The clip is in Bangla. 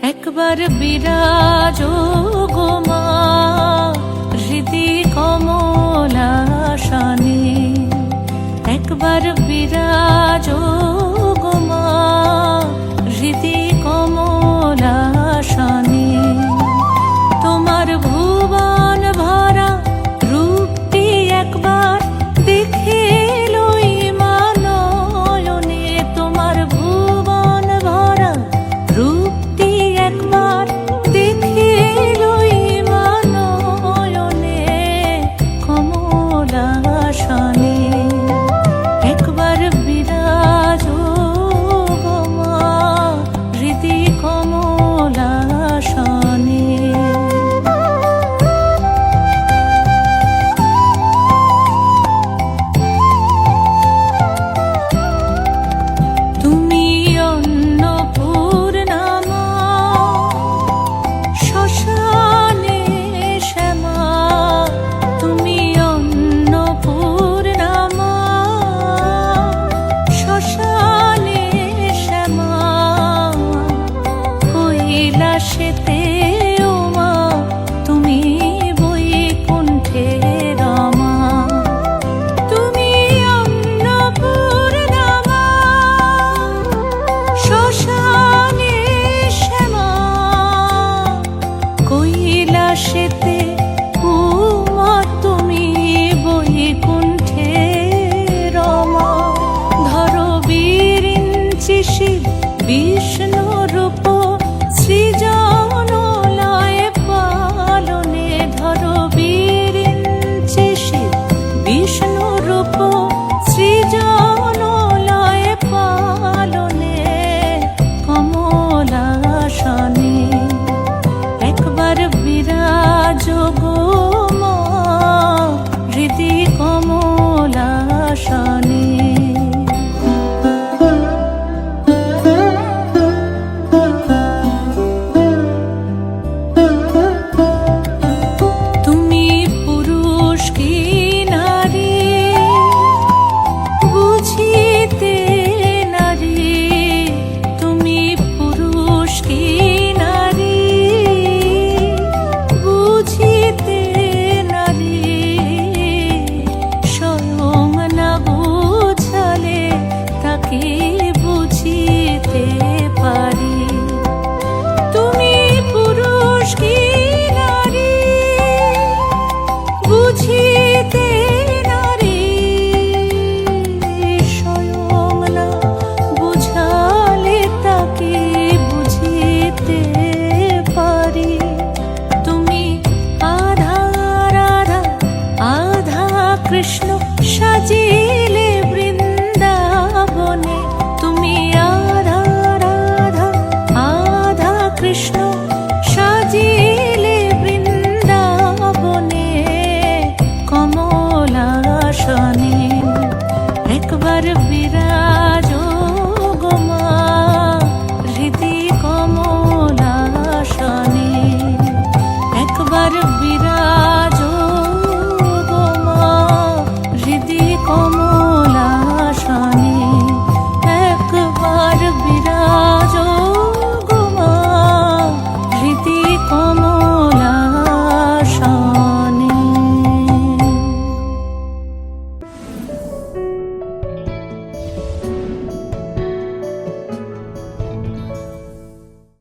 একবার বিরাজো গো মা হৃদি কমলাসনে, একবার বিরাজো গো মা হৃদি কমলাসনে। তোমার ভুবন ভরা রূপটি একবার দেখে লই মা নয়নে, তোমার ভুবন ভরা রূপটি একবার দেখে লই মা নয়নে কমলাসনে। একবার বিরাজো গো মা হৃদি কমলাসনে। তুমি অন্নপূর্ণা মা, শ্মশানে শ্যামা, তুমি অন্নপূর্ণা মা, শ্মশানে শ্যামা। কৈলাসেতে ও মা তুমি বৈকুণ্ঠে রমা, তুমি অন্নপূর্ণা মা, শ্মশানে শ্যামা। কৈলাসেতে ও মা তুমি বৈকুণ্ঠে রমা। ধরো বিরিঞ্চি শিব বিষ্ণু রূপ সৃজন লয় পালনে, ধরো বিরিঞ্চি শিব বিষ্ণু রূপ সৃজন লয় পালনে কমলাসনে। একবার বিরাজো গো মা হৃদি কমলাসনে। তুমি পুরুষ কি নারী বুঝিতে নারী, তুমি পুরুষ কি নারী বুঝিতে নারী। স্বয়ং না বুঝালে তাকে বুঝিতে পারি। তুমি পুরুষ কি নারী বুঝিতে নারী, স্বয়ং না বুঝালে তাকে বুঝিতে পারি। তুমি আধা রাধা আধা কৃষ্ণ সাজিলে বৃন্দাবনে, তুমি আধা রাধা আধা কৃষ্ণ সাজিলে বৃন্দাবনে কমলাসনে। একবার বিরাজো গো মা হৃদি কমলাসনে, একবার